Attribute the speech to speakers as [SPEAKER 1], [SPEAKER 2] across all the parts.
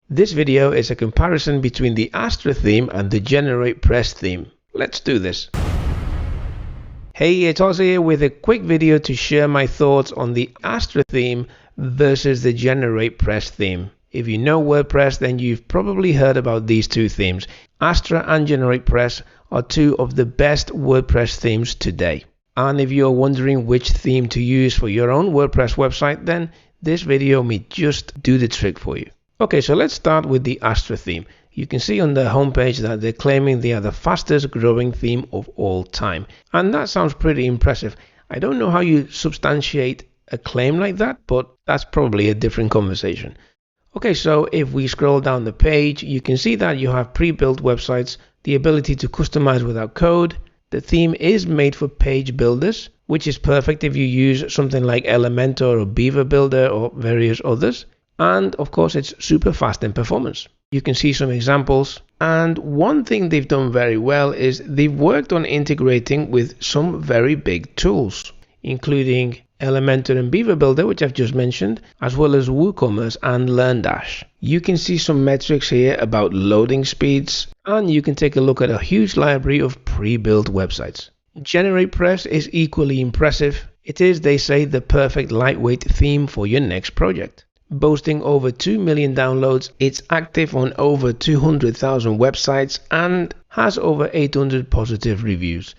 [SPEAKER 1] This video is a comparison between the Astra theme and the GeneratePress theme. Let's do this. Hey, it's Oz here with a quick video to share my thoughts on the Astra theme versus the GeneratePress theme. If you know WordPress, then you've probably heard about these two themes. Astra and GeneratePress are two of the best WordPress themes today. And if you're wondering which theme to use for your own WordPress website, then this video may just do the trick for you. Okay, so let's start with the Astra theme. You can see on the homepage that they're claiming they are the fastest growing theme of all time. And that sounds pretty impressive. I don't know how you substantiate a claim like that, but that's probably a different conversation. Okay, so if we scroll down the page, you can see that you have pre-built websites, the ability to customize without code. The theme is made for page builders, which is perfect if you use something like Elementor or Beaver Builder or various others. And of course, it's super fast in performance. You can see some examples. And one thing they've done very well is they've worked on integrating with some very big tools, including Elementor and Beaver Builder, which I've just mentioned, as well as WooCommerce and LearnDash. You can see some metrics here about loading speeds, and you can take a look at a huge library of pre-built websites. GeneratePress is equally impressive. It is, they say, the perfect lightweight theme for your next project. Boasting over 2 million downloads, it's active on over 200,000 websites and has over 800 positive reviews.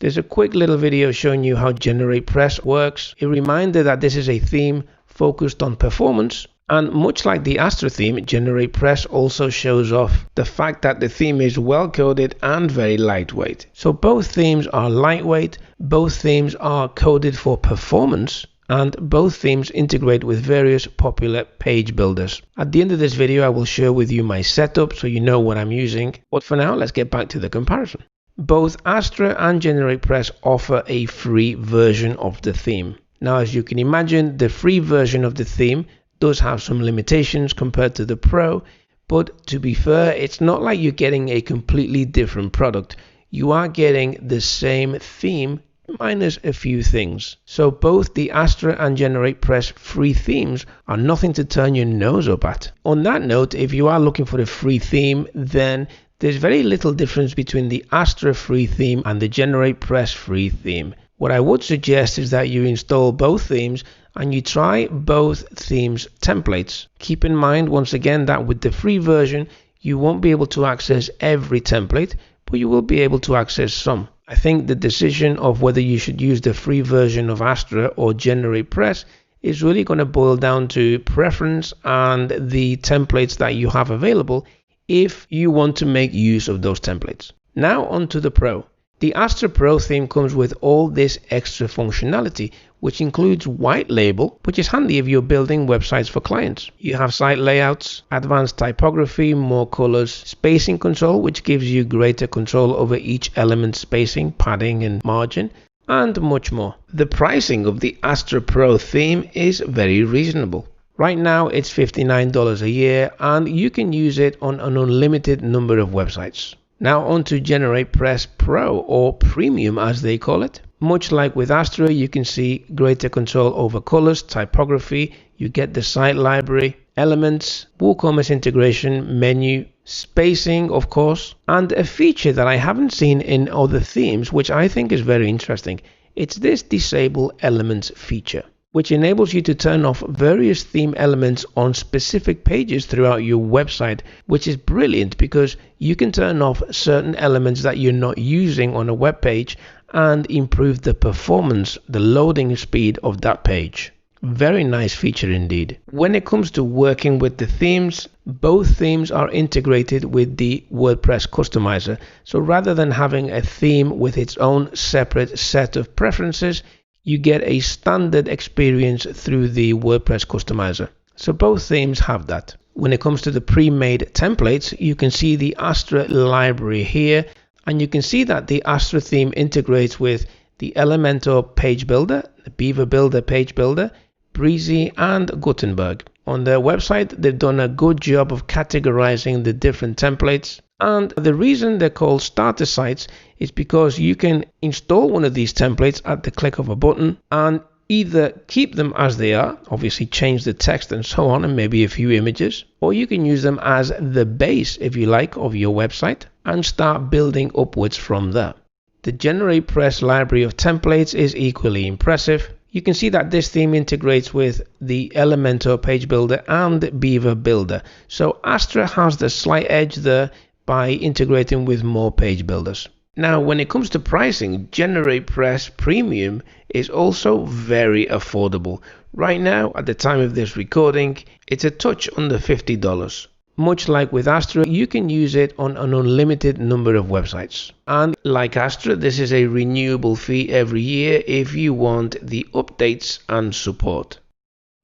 [SPEAKER 1] There's a quick little video showing you how GeneratePress works. A reminder that this is a theme focused on performance, and much like the Astra theme, GeneratePress also shows off the fact that the theme is well coded and very lightweight. So both themes are lightweight, both themes are coded for performance, and both themes integrate with various popular page builders. At the end of this video, I will share with you my setup so you know what I'm using. But for now, let's get back to the comparison. Both Astra and GeneratePress offer a free version of the theme. Now, as you can imagine, the free version of the theme does have some limitations compared to the Pro, but to be fair, it's not like you're getting a completely different product. You are getting the same theme minus a few things. So both the Astra and GeneratePress free themes are nothing to turn your nose up at. On that note, if you are looking for a free theme, then there's very little difference between the Astra free theme and the GeneratePress free theme. What I would suggest is that you install both themes and you try both themes templates. Keep in mind once again that with the free version, you won't be able to access every template, but you will be able to access some. I think the decision of whether you should use the free version of Astra or GeneratePress is really going to boil down to preference and the templates that you have available if you want to make use of those templates. Now onto the Pro. The Astra Pro theme comes with all this extra functionality, which includes white label, which is handy if you're building websites for clients. You have site layouts, advanced typography, more colors, spacing control, which gives you greater control over each element's spacing, padding and margin, and much more. The pricing of the Astra Pro theme is very reasonable. Right now it's $59 a year and you can use it on an unlimited number of websites. Now on to GeneratePress Pro, or Premium as they call it. Much like with Astra, you can see greater control over colors, typography, you get the site library, elements, WooCommerce integration, menu, spacing of course, and a feature that I haven't seen in other themes which I think is very interesting. It's this disable elements feature, which enables you to turn off various theme elements on specific pages throughout your website, which is brilliant because you can turn off certain elements that you're not using on a web page and improve the performance, the loading speed of that page. Very nice feature indeed. When it comes to working with the themes, both themes are integrated with the WordPress customizer. So rather than having a theme with its own separate set of preferences, you get a standard experience through the WordPress customizer. So both themes have that. When it comes to the pre-made templates, you can see the Astra library here, and you can see that the Astra theme integrates with the Elementor page builder, the Beaver Builder page builder, Breezy and Gutenberg. On their website, they've done a good job of categorizing the different templates. And the reason they're called starter sites is because you can install one of these templates at the click of a button, and either keep them as they are, obviously change the text and so on, and maybe a few images, or you can use them as the base, if you like, of your website and start building upwards from there. The GeneratePress library of templates is equally impressive. You can see that this theme integrates with the Elementor page builder and Beaver builder. So Astra has the slight edge there by integrating with more page builders. Now, when it comes to pricing, GeneratePress Premium is also very affordable. Right now, at the time of this recording, it's a touch under $50. Much like with Astra, you can use it on an unlimited number of websites. And like Astra, this is a renewable fee every year if you want the updates and support.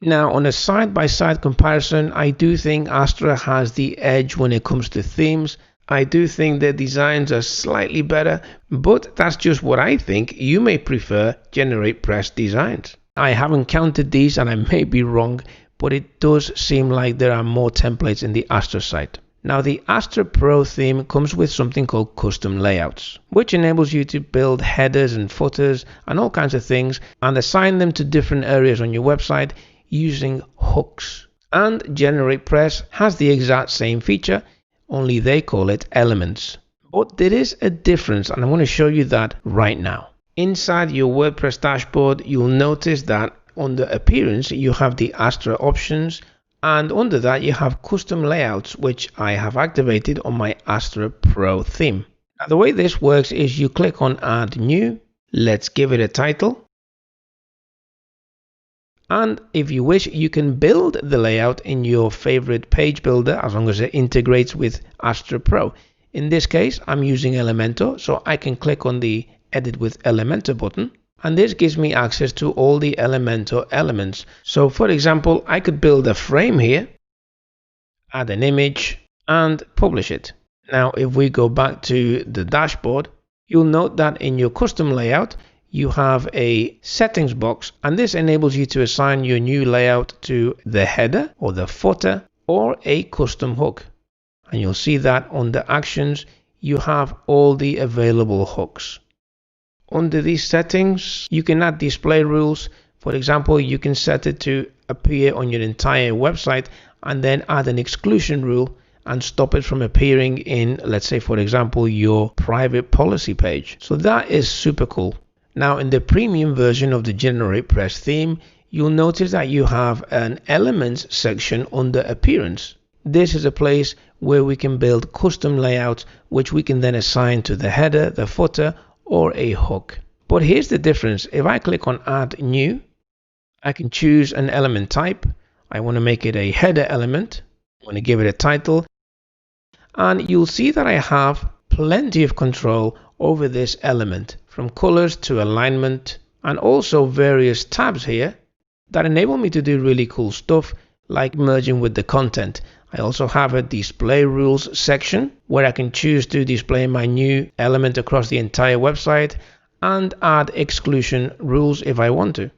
[SPEAKER 1] Now, on a side-by-side comparison, I do think Astra has the edge when it comes to themes. I do think their designs are slightly better, but that's just what I think. You may prefer GeneratePress designs. I haven't counted these and I may be wrong, but it does seem like there are more templates in the Astra site. Now, the Astra Pro theme comes with something called custom layouts, which enables you to build headers and footers and all kinds of things and assign them to different areas on your website using hooks. And GeneratePress has the exact same feature, only they call it elements. But there is a difference, and I'm going to show you that right now. Inside your WordPress dashboard, you'll notice that under appearance, you have the Astra options, and under that you have custom layouts, which I have activated on my Astra Pro theme. Now, the way this works is you click on add new, let's give it a title. And if you wish, you can build the layout in your favorite page builder as long as it integrates with Astra Pro. In this case, I'm using Elementor, so I can click on the Edit with Elementor button. And this gives me access to all the Elementor elements. So for example, I could build a frame here, add an image, and publish it. Now, if we go back to the dashboard, you'll note that in your custom layout, you have a settings box, and this enables you to assign your new layout to the header or the footer or a custom hook. And you'll see that under actions, you have all the available hooks. Under these settings, you can add display rules. For example, you can set it to appear on your entire website and then add an exclusion rule and stop it from appearing in, let's say, for example, your private policy page. So that is super cool. Now, in the premium version of the GeneratePress theme, you'll notice that you have an elements section under appearance. This is a place where we can build custom layouts, which we can then assign to the header, the footer, or a hook. But here's the difference. If I click on add new, I can choose an element type. I want to make it a header element. I want to give it a title. And you'll see that I have plenty of control over this element, from colors to alignment, and also various tabs here that enable me to do really cool stuff like merging with the content. I also have a display rules section where I can choose to display my new element across the entire website and add exclusion rules if I want to.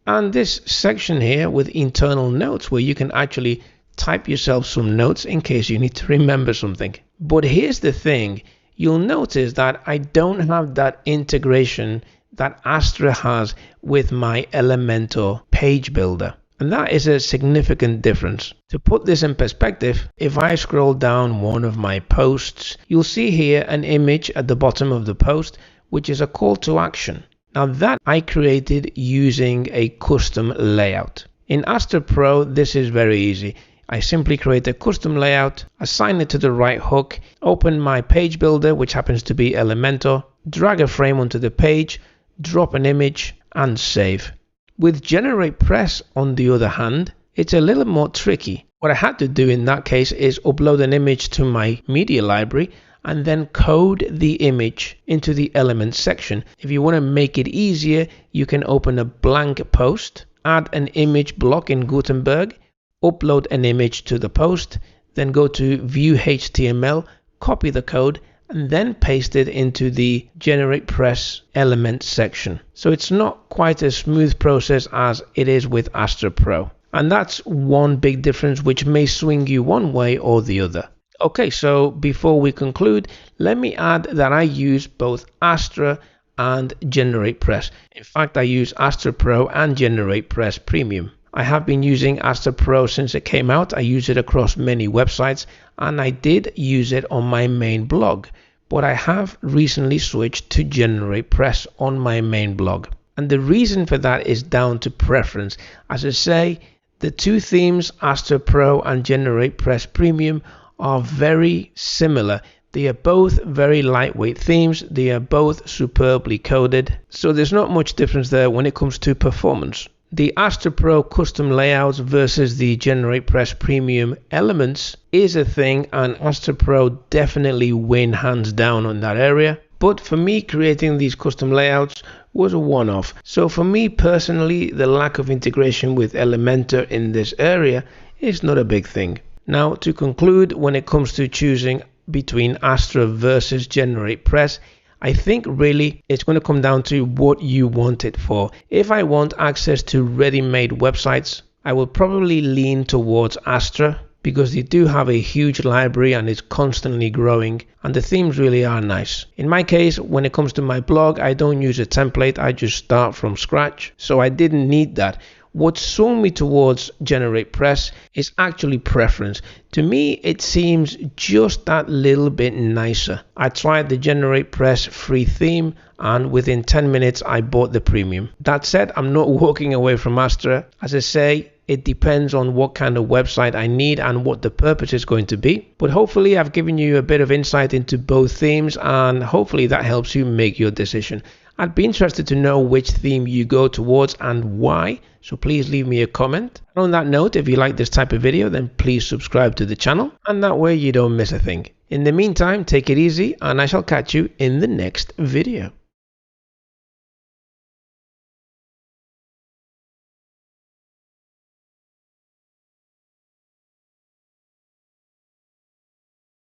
[SPEAKER 1] And this section here with internal notes where you can actually type yourself some notes in case you need to remember something. But here's the thing. You'll notice that I don't have that integration that Astra has with my Elementor page builder. And that is a significant difference. To put this in perspective, if I scroll down one of my posts, you'll see here an image at the bottom of the post, which is a call to action. Now that I created using a custom layout. In Astra Pro, this is very easy. I simply create a custom layout, assign it to the right hook, open my page builder, which happens to be Elementor, drag a frame onto the page, drop an image, and save. With GeneratePress, on the other hand, it's a little more tricky. What I had to do in that case is upload an image to my media library and then code the image into the elements section. If you want to make it easier, you can open a blank post, add an image block in Gutenberg, upload an image to the post, then go to view HTML, copy the code, and then paste it into the GeneratePress element section. So it's not quite a smooth process as it is with Astra Pro. And that's one big difference which may swing you one way or the other. Okay, so before we conclude, let me add that I use both Astra and GeneratePress. In fact, I use Astra Pro and GeneratePress Premium. I have been using Astra Pro since it came out. I use it across many websites, and I did use it on my main blog. But I have recently switched to GeneratePress on my main blog. And the reason for that is down to preference. As I say, the two themes, Astra Pro and GeneratePress Premium, are very similar. They are both very lightweight themes. They are both superbly coded. So there's not much difference there when it comes to performance. The Astra Pro custom layouts versus the GeneratePress Premium elements is a thing, and Astra Pro definitely win hands down on that area. But for me, creating these custom layouts was a one-off. So for me personally, the lack of integration with Elementor in this area is not a big thing. Now, to conclude, when it comes to choosing between Astra versus GeneratePress, I think really it's going to come down to what you want it for. If I want access to ready-made websites, I will probably lean towards Astra because they do have a huge library and it's constantly growing, and the themes really are nice. In my case, when it comes to my blog, I don't use a template, I just start from scratch, so I didn't need that. What swung me towards GeneratePress is actually preference. To me, it seems just that little bit nicer. I tried the GeneratePress free theme, and within 10 minutes I bought the premium. That said, I'm not walking away from Astra. As I say, it depends on what kind of website I need and what the purpose is going to be. But hopefully I've given you a bit of insight into both themes, and hopefully that helps you make your decision. I'd be interested to know which theme you go towards and why, so please leave me a comment. And on that note, if you like this type of video, then please subscribe to the channel, and that way you don't miss a thing. In the meantime, take it easy, and I shall catch you in the next video.